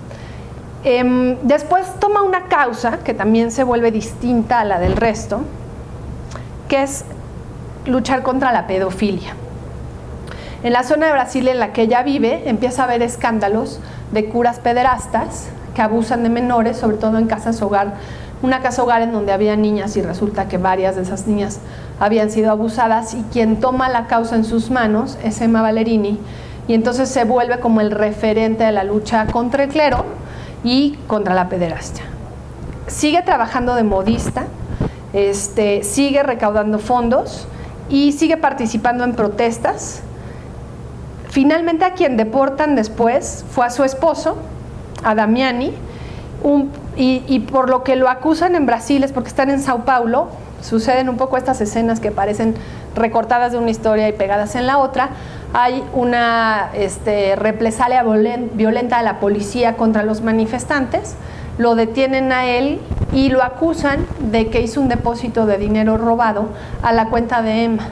Después toma una causa que también se vuelve distinta a la del resto, que es luchar contra la pedofilia. En la zona de Brasil en la que ella vive, empieza a haber escándalos de curas pederastas que abusan de menores, sobre todo en casas hogar, una casa hogar en donde había niñas y resulta que varias de esas niñas habían sido abusadas, y quien toma la causa en sus manos es Emma Ballerini, y entonces se vuelve como el referente de la lucha contra el clero y contra la pederastia. Sigue trabajando de modista, sigue recaudando fondos y sigue participando en protestas. Finalmente, a quien deportan después fue a su esposo, a Damiani, y por lo que lo acusan en Brasil es porque están en Sao Paulo. Suceden un poco estas escenas que parecen recortadas de una historia y pegadas en la otra. Hay una represalia violenta de la policía contra los manifestantes, lo detienen a él y lo acusan de que hizo un depósito de dinero robado a la cuenta de Emma.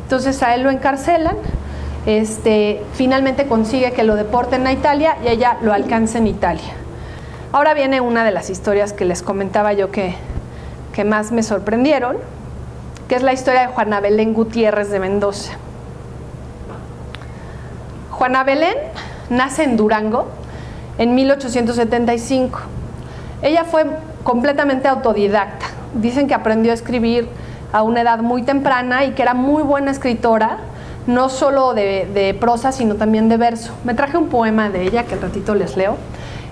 Entonces a él lo encarcelan, finalmente consigue que lo deporten a Italia y ella lo alcanza en Italia. Ahora viene una de las historias que les comentaba yo que más me sorprendieron, que es la historia de Juana Belén Gutiérrez de Mendoza. Juana Belén nace en Durango en 1875. Ella fue completamente autodidacta. Dicen que aprendió a escribir a una edad muy temprana y que era muy buena escritora, no solo de prosa, sino también de verso. Me traje un poema de ella que al ratito les leo,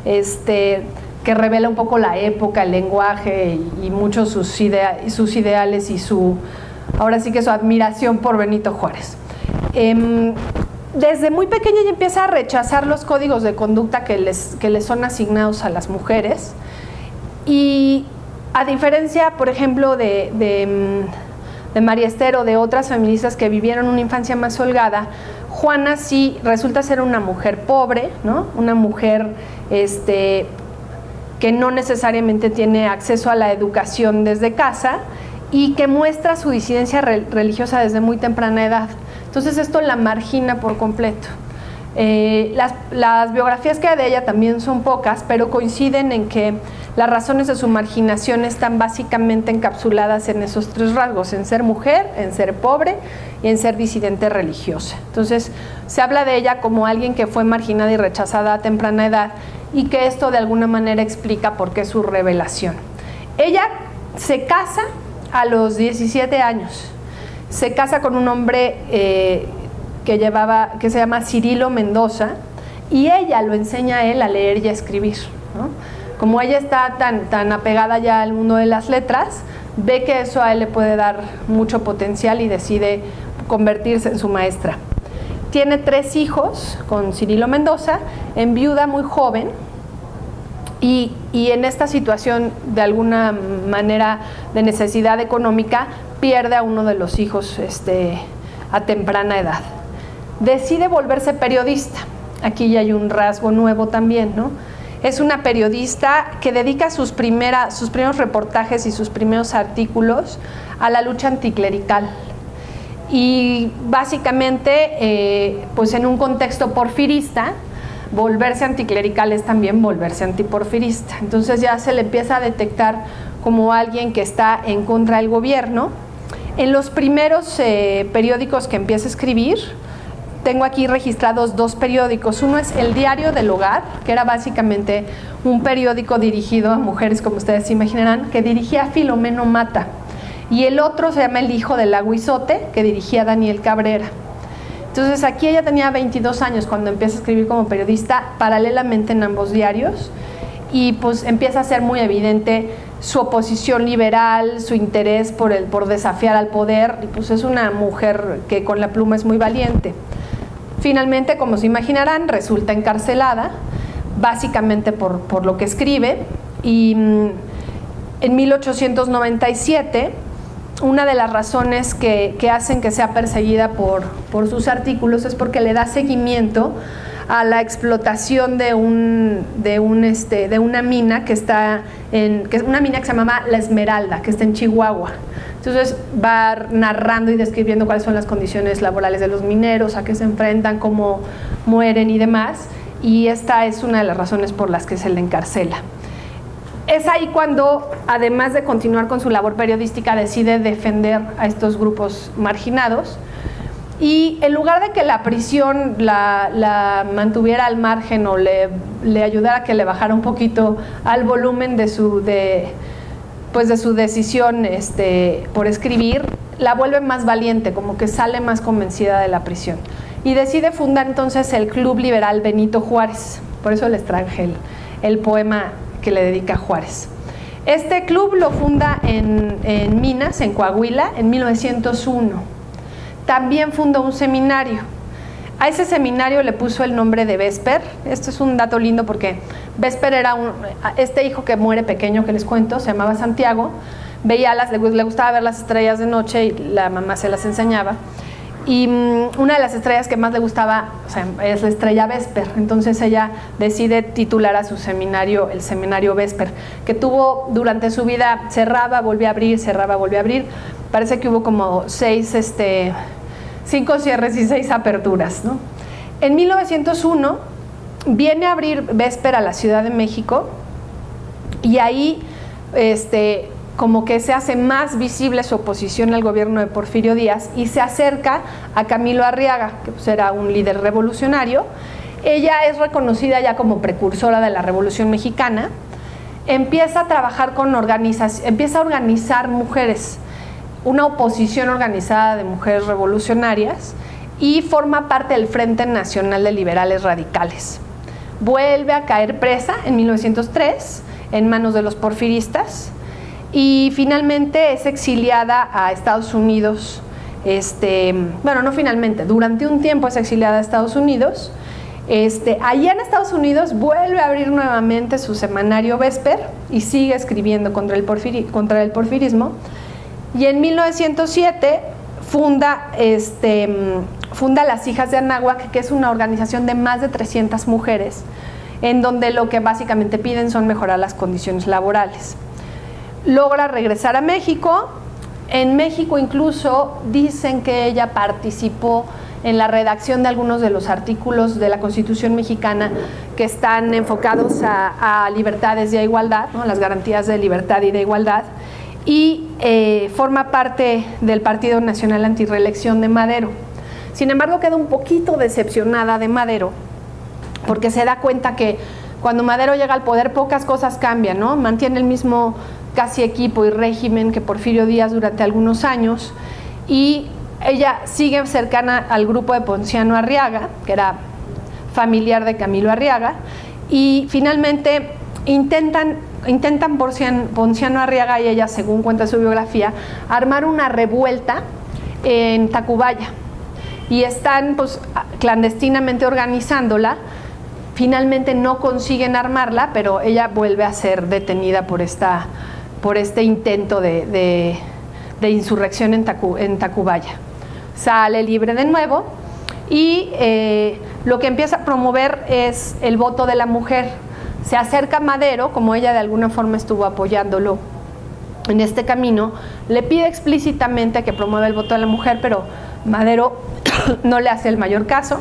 que revela un poco la época, el lenguaje y muchos sus ideales y ahora sí que su admiración por Benito Juárez. Desde muy pequeña ella empieza a rechazar los códigos de conducta que les son asignados a las mujeres, y a diferencia, por ejemplo, de María Esther o de otras feministas que vivieron una infancia más holgada, Juana sí resulta ser una mujer pobre, ¿no? Una mujer que no necesariamente tiene acceso a la educación desde casa y que muestra su disidencia religiosa desde muy temprana edad. Entonces esto la margina por completo. Las biografías que hay de ella también son pocas, pero coinciden en que las razones de su marginación están básicamente encapsuladas en esos tres rasgos: en ser mujer, en ser pobre y en ser disidente religiosa. Entonces se habla de ella como alguien que fue marginada y rechazada a temprana edad, y que esto de alguna manera explica por qué su revelación. Ella se casa a los 17 años. Se casa con un hombre que se llama Cirilo Mendoza, y ella lo enseña a él a leer y a escribir, ¿no? Como ella está tan apegada ya al mundo de las letras, ve que eso a él le puede dar mucho potencial y decide convertirse en su maestra. Tiene 3 hijos con Cirilo Mendoza, enviuda muy joven, y en esta situación de alguna manera de necesidad económica pierde a uno de los hijos a temprana edad. Decide volverse periodista. Aquí ya hay un rasgo nuevo también, ¿no? Es una periodista que dedica sus primeros reportajes y sus primeros artículos a la lucha anticlerical. Y básicamente, pues en un contexto porfirista, volverse anticlerical es también volverse antiporfirista. Entonces ya se le empieza a detectar como alguien que está en contra del gobierno. En los primeros periódicos que empieza a escribir, tengo aquí registrados 2 periódicos. Uno es El Diario del Hogar, que era básicamente un periódico dirigido a mujeres, como ustedes se imaginarán, que dirigía Filomeno Mata. Y el otro se llama El Hijo del Aguizote, que dirigía Daniel Cabrera. Entonces aquí ella tenía 22 años cuando empieza a escribir como periodista paralelamente en ambos diarios, y pues empieza a ser muy evidente su oposición liberal, su interés por desafiar al poder, y pues es una mujer que con la pluma es muy valiente. Finalmente, como se imaginarán, resulta encarcelada, básicamente por lo que escribe, y en 1897, una de las razones que hacen que sea perseguida por sus artículos es porque le da seguimiento a la explotación de una mina que está una mina que se llama La Esmeralda, que está en Chihuahua. Entonces va narrando y describiendo cuáles son las condiciones laborales de los mineros, a qué se enfrentan, cómo mueren y demás, y esta es una de las razones por las que se le encarcela. Es ahí cuando, además de continuar con su labor periodística, decide defender a estos grupos marginados, y en lugar de que la prisión la mantuviera al margen o le ayudara a que le bajara un poquito al volumen de su decisión por escribir, la vuelve más valiente, como que sale más convencida de la prisión, y decide fundar entonces el Club Liberal Benito Juárez. Por eso les traje el poema que le dedica a Juárez. Este club lo funda en Minas, en Coahuila, en 1901. También fundó un seminario. A ese seminario le puso el nombre de Vesper. Esto es un dato lindo porque Vesper era este hijo que muere pequeño que les cuento, se llamaba Santiago, le gustaba ver las estrellas de noche y la mamá se las enseñaba. Y una de las estrellas que más le gustaba, es la estrella Vesper. Entonces ella decide titular a su seminario el Seminario Vesper, que tuvo durante su vida, cerraba, volvía a abrir, cerraba, volvía a abrir. Parece que hubo como 5 cierres y 6 aperturas, ¿no? En 1901 viene a abrir Vesper a la Ciudad de México, y ahí como que se hace más visible su oposición al gobierno de Porfirio Díaz, y se acerca a Camilo Arriaga, que pues era un líder revolucionario. Ella es reconocida ya como precursora de la Revolución Mexicana. Empieza a trabajar empieza a organizar mujeres, una oposición organizada de mujeres revolucionarias, y forma parte del Frente Nacional de Liberales Radicales. Vuelve a caer presa en 1903 en manos de los porfiristas, y finalmente es exiliada a Estados Unidos. No finalmente, durante un tiempo es exiliada a Estados Unidos. Allá en Estados Unidos vuelve a abrir nuevamente su semanario Vesper y sigue escribiendo contra el porfirismo. Y en 1907 funda Las Hijas de Anáhuac, que es una organización de más de 300 mujeres, en donde lo que básicamente piden son mejorar las condiciones laborales. Logra regresar a México. En México incluso dicen que ella participó en la redacción de algunos de los artículos de la Constitución mexicana que están enfocados a libertades y a igualdad, ¿no? Las garantías de libertad y de igualdad, y forma parte del Partido Nacional Antirreelección de Madero. Sin embargo, queda un poquito decepcionada de Madero, porque se da cuenta que cuando Madero llega al poder pocas cosas cambian, ¿no? Mantiene el mismo casi equipo y régimen que Porfirio Díaz durante algunos años, y ella sigue cercana al grupo de Ponciano Arriaga, que era familiar de Camilo Arriaga, y finalmente intentan Ponciano Arriaga y ella, según cuenta su biografía, armar una revuelta en Tacubaya, y están pues clandestinamente organizándola. Finalmente no consiguen armarla, pero ella vuelve a ser detenida por este intento de insurrección en Tacubaya. Sale libre de nuevo, y lo que empieza a promover es el voto de la mujer. Se acerca a Madero, como ella de alguna forma estuvo apoyándolo en este camino, le pide explícitamente que promueva el voto de la mujer, pero Madero no le hace el mayor caso,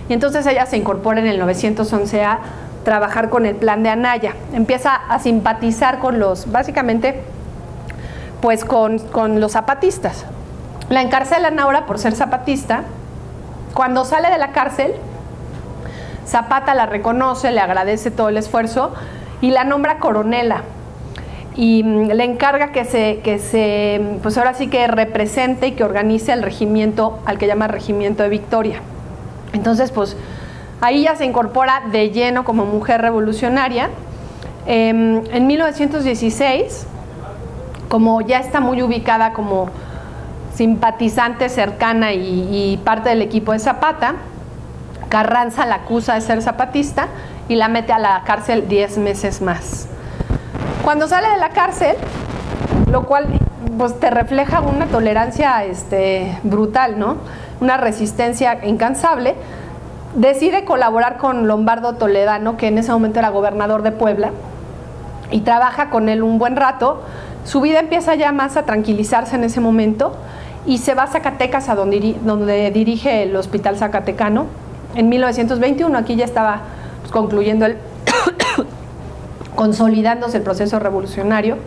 y entonces ella se incorpora en el 911A trabajar con el plan de Anaya. Empieza a simpatizar con básicamente, pues con los zapatistas. La encarcelan ahora por ser zapatista. Cuando sale de la cárcel, Zapata la reconoce, le agradece todo el esfuerzo y la nombra coronela. Y le encarga que se, pues ahora sí que represente y que organice el regimiento, al que llama Regimiento de Victoria. Entonces, pues ahí ya se incorpora de lleno como mujer revolucionaria. En 1916, como ya está muy ubicada como simpatizante cercana y parte del equipo de Zapata, Carranza la acusa de ser zapatista y la mete a la cárcel 10 meses más. Cuando sale de la cárcel, lo cual pues te refleja una tolerancia brutal, ¿no? Una resistencia incansable, decide colaborar con Lombardo Toledano, que en ese momento era gobernador de Puebla, y trabaja con él un buen rato. Su vida empieza ya más a tranquilizarse en ese momento y se va a Zacatecas, a donde dirige el Hospital Zacatecano. En 1921, aquí ya estaba pues, concluyendo consolidándose el proceso revolucionario.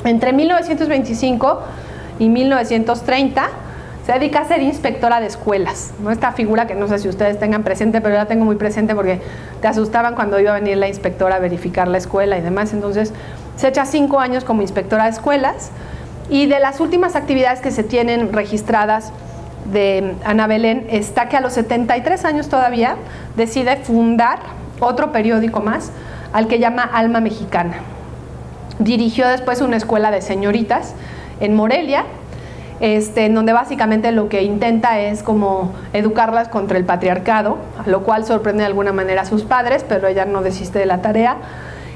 Entre 1925 y 1930 se dedica a ser inspectora de escuelas, ¿no? Esta figura que no sé si ustedes tengan presente, pero yo la tengo muy presente porque te asustaban cuando iba a venir la inspectora a verificar la escuela y demás. Entonces se echa 5 años como inspectora de escuelas, y de las últimas actividades que se tienen registradas de Ana Belén está que a los 73 años todavía decide fundar otro periódico más, al que llama Alma Mexicana. Dirigió después una escuela de señoritas en Morelia, en donde básicamente lo que intenta es como educarlas contra el patriarcado, a lo cual sorprende de alguna manera a sus padres, pero ella no desiste de la tarea.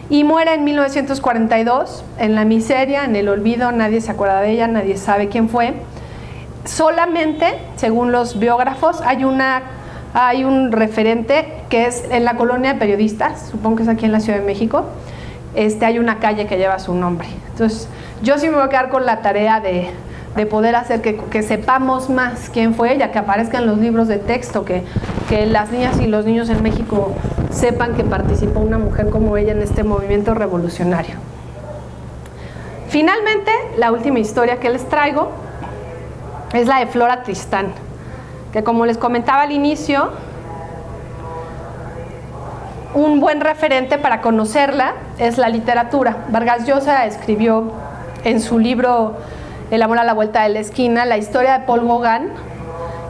Y muere en 1942 en la miseria, en el olvido, nadie se acuerda de ella, nadie sabe quién fue. Solamente, según los biógrafos, hay un referente que es en la colonia de periodistas, supongo que es aquí en la Ciudad de México, hay una calle que lleva su nombre. Entonces, yo sí me voy a quedar con la tarea de poder hacer que sepamos más quién fue ella, que aparezca en los libros de texto, que las niñas y los niños en México sepan que participó una mujer como ella en este movimiento revolucionario. Finalmente, la última historia que les traigo es la de Flora Tristán, que como les comentaba al inicio, un buen referente para conocerla es la literatura. Vargas Llosa escribió en su libro El amor a la vuelta de la esquina la historia de Paul Gauguin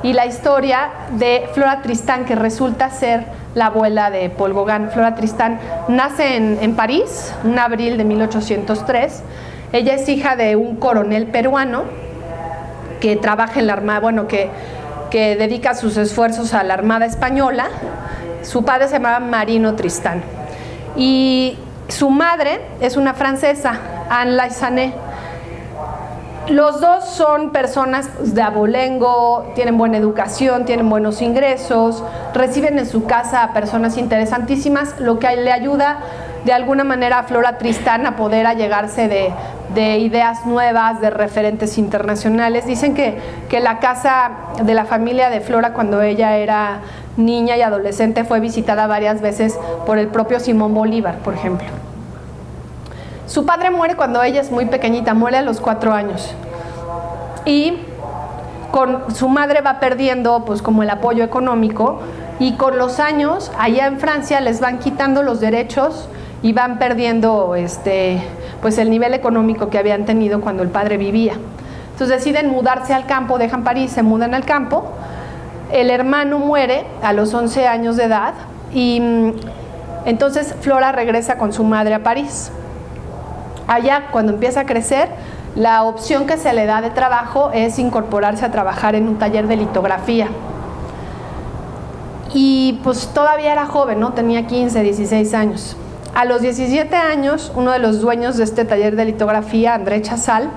y la historia de Flora Tristán, que resulta ser la abuela de Paul Gauguin. Flora Tristán nace en París, en abril de 1803. Ella es hija de un coronel peruano que trabaja en la Armada, bueno, que dedica sus esfuerzos a la Armada Española. Su padre se llamaba Marino Tristán y su madre es una francesa, Anne Laisanet. Los dos son personas de abolengo, tienen buena educación, tienen buenos ingresos, reciben en su casa a personas interesantísimas, lo que le ayuda de alguna manera a Flora Tristán a poder allegarse de ideas nuevas, de referentes internacionales. Dicen que la casa de la familia de Flora, cuando ella era niña y adolescente, fue visitada varias veces por el propio Simón Bolívar, por ejemplo. Su padre muere cuando ella es muy pequeñita, muere a los 4 años. Y con su madre va perdiendo pues como el apoyo económico, y con los años allá en Francia les van quitando los derechos y van perdiendo pues el nivel económico que habían tenido cuando el padre vivía. Entonces deciden mudarse al campo, dejan París, se mudan al campo. El hermano muere a los 11 años de edad y entonces Flora regresa con su madre a París. Allá, cuando empieza a crecer, la opción que se le da de trabajo es incorporarse a trabajar en un taller de litografía. Y pues todavía era joven, ¿no? Tenía 15, 16 años. A los 17 años, uno de los dueños de este taller de litografía, André Chazal,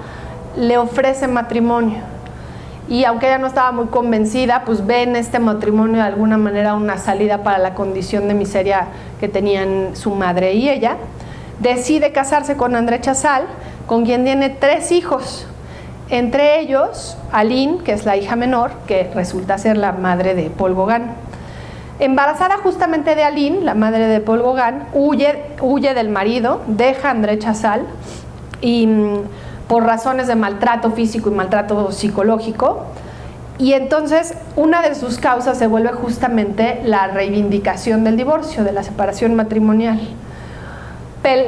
le ofrece matrimonio. Y aunque ella no estaba muy convencida, pues ve en este matrimonio de alguna manera una salida para la condición de miseria que tenían su madre y ella. Decide casarse con André Chazal, con quien tiene 3 hijos. Entre ellos, Aline, que es la hija menor, que resulta ser la madre de Paul Gauguin. Embarazada justamente de Aline, la madre de Paul Gauguin, huye del marido, deja a André Chazal y por razones de maltrato físico y maltrato psicológico. Y entonces una de sus causas se vuelve justamente la reivindicación del divorcio, de la separación matrimonial.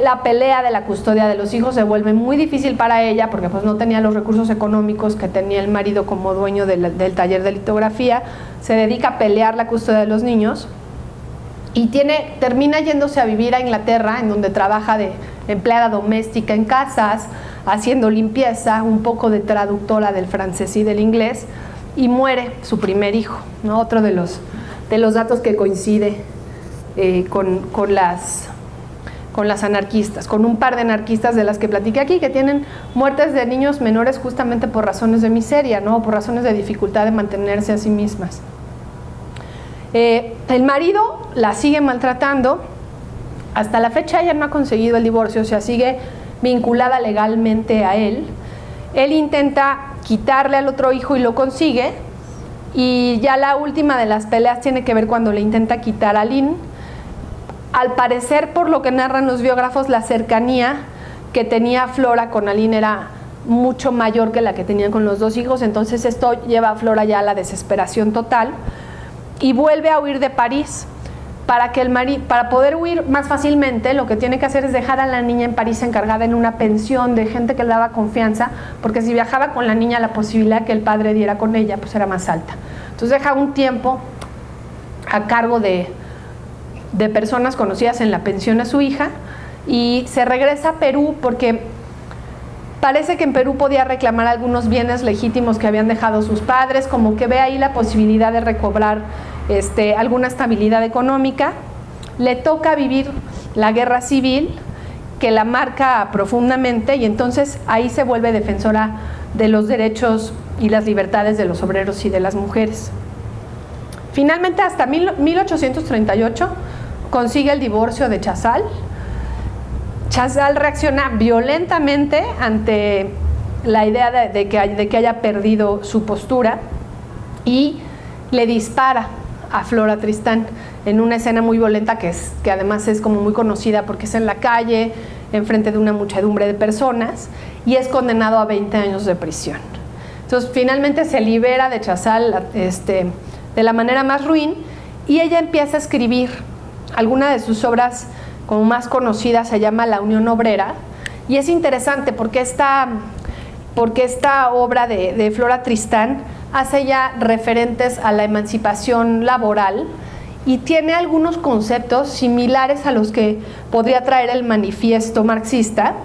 La pelea de la custodia de los hijos se vuelve muy difícil para ella porque pues no tenía los recursos económicos que tenía el marido como dueño del taller de litografía. Se dedica a pelear la custodia de los niños y termina yéndose a vivir a Inglaterra, en donde trabaja de empleada doméstica en casas, haciendo limpieza, un poco de traductora del francés y del inglés, y muere su primer hijo, ¿no? Otro de los datos que coincide con las anarquistas, con un par de anarquistas de las que platiqué aquí, que tienen muertes de niños menores justamente por razones de miseria, ¿no? Por razones de dificultad de mantenerse a sí mismas. El marido la sigue maltratando. Hasta la fecha ella no ha conseguido el divorcio, o sea, sigue vinculada legalmente a él. Él intenta quitarle al otro hijo y lo consigue. Y ya la última de las peleas tiene que ver cuando le intenta quitar a Aline. Al parecer, por lo que narran los biógrafos, la cercanía que tenía Flora con Aline era mucho mayor que la que tenía con los dos hijos, entonces esto lleva a Flora ya a la desesperación total y vuelve a huir de París. Para poder huir más fácilmente, lo que tiene que hacer es dejar a la niña en París encargada en una pensión de gente que le daba confianza, porque si viajaba con la niña la posibilidad que el padre diera con ella pues era más alta. Entonces deja un tiempo a cargo de personas conocidas en la pensión a su hija y se regresa a Perú porque parece que en Perú podía reclamar algunos bienes legítimos que habían dejado sus padres, como que ve ahí la posibilidad de recobrar alguna estabilidad económica. Le toca vivir la guerra civil que la marca profundamente y entonces ahí se vuelve defensora de los derechos y las libertades de los obreros y de las mujeres. Finalmente, hasta 1838 consigue el divorcio de Chazal. Chazal reacciona violentamente ante la idea de que haya perdido su postura y le dispara a Flora Tristán en una escena muy violenta que además es como muy conocida porque es en la calle, enfrente de una muchedumbre de personas, y es condenado a 20 años de prisión. Entonces finalmente se libera de Chazal de la manera más ruin y ella empieza a escribir. Alguna de sus obras como más conocidas se llama La Unión Obrera, y es interesante porque esta obra de Flora Tristán hace ya referentes a la emancipación laboral y tiene algunos conceptos similares a los que podría traer el manifiesto marxista,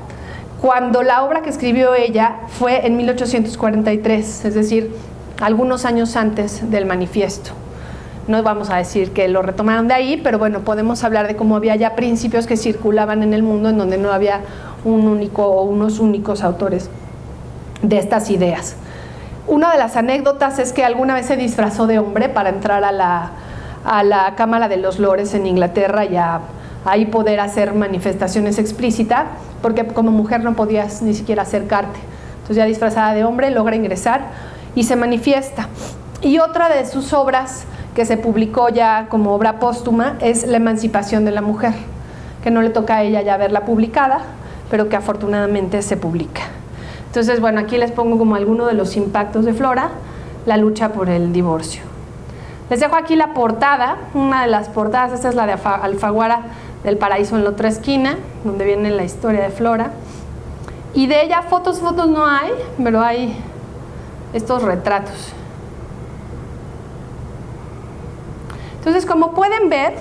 cuando la obra que escribió ella fue en 1843, es decir, algunos años antes del manifiesto. No vamos a decir que lo retomaron de ahí, pero bueno, podemos hablar de cómo había ya principios que circulaban en el mundo en donde no había un único o unos únicos autores de estas ideas. Una de las anécdotas es que alguna vez se disfrazó de hombre para entrar a la Cámara de los Lores en Inglaterra y ahí poder hacer manifestaciones explícitas, porque como mujer no podías ni siquiera acercarte. Entonces ya disfrazada de hombre logra ingresar y se manifiesta. Y otra de sus obras que se publicó ya como obra póstuma es La Emancipación de la Mujer, que no le toca a ella ya verla publicada, pero que afortunadamente se publica. Entonces, bueno, aquí les pongo como alguno de los impactos de Flora, la lucha por el divorcio. Les dejo aquí la portada, una de las portadas, esta es la de Alfaguara del Paraíso en la otra esquina, donde viene la historia de Flora. Y de ella fotos no hay, pero hay estos retratos. Entonces, como pueden ver,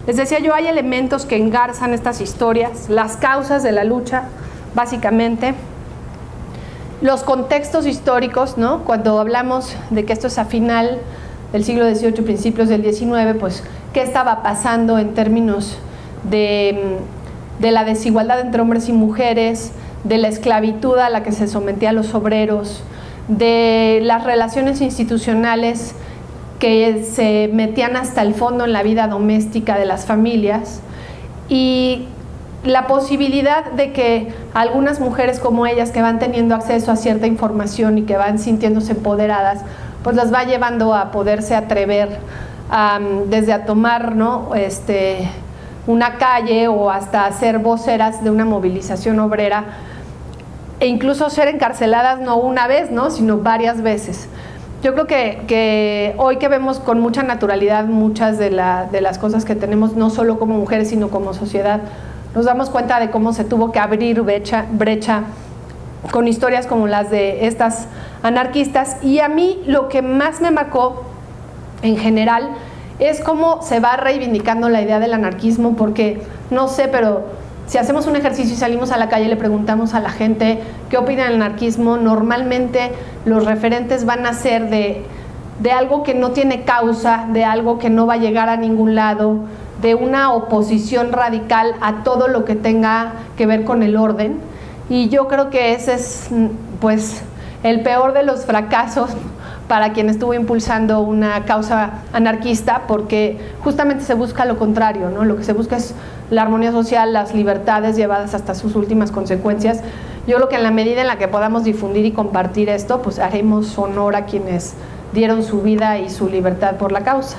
les decía yo, hay elementos que engarzan estas historias, las causas de la lucha, básicamente, los contextos históricos, ¿no? Cuando hablamos de que esto es a final del siglo XVIII, principios del XIX, pues, ¿qué estaba pasando en términos de la desigualdad entre hombres y mujeres, de la esclavitud a la que se sometía a los obreros, de las relaciones institucionales que se metían hasta el fondo en la vida doméstica de las familias, y la posibilidad de que algunas mujeres como ellas, que van teniendo acceso a cierta información y que van sintiéndose empoderadas, pues las va llevando a poderse atrever desde a tomar, ¿no? Una calle o hasta ser voceras de una movilización obrera, e incluso ser encarceladas no una vez, ¿no? Sino varias veces. Yo creo que hoy que vemos con mucha naturalidad muchas de las cosas que tenemos, no solo como mujeres, sino como sociedad, nos damos cuenta de cómo se tuvo que abrir brecha con historias como las de estas anarquistas. Y a mí lo que más me marcó en general es cómo se va reivindicando la idea del anarquismo, porque no sé, pero si hacemos un ejercicio y salimos a la calle y le preguntamos a la gente qué opina del anarquismo, normalmente los referentes van a ser de algo que no tiene causa, de algo que no va a llegar a ningún lado, de una oposición radical a todo lo que tenga que ver con el orden. Y yo creo que ese es, pues, el peor de los fracasos para quien estuvo impulsando una causa anarquista, porque justamente se busca lo contrario, ¿no? Lo que se busca es la armonía social, las libertades llevadas hasta sus últimas consecuencias. Yo creo que en la medida en la que podamos difundir y compartir esto, pues haremos honor a quienes dieron su vida y su libertad por la causa.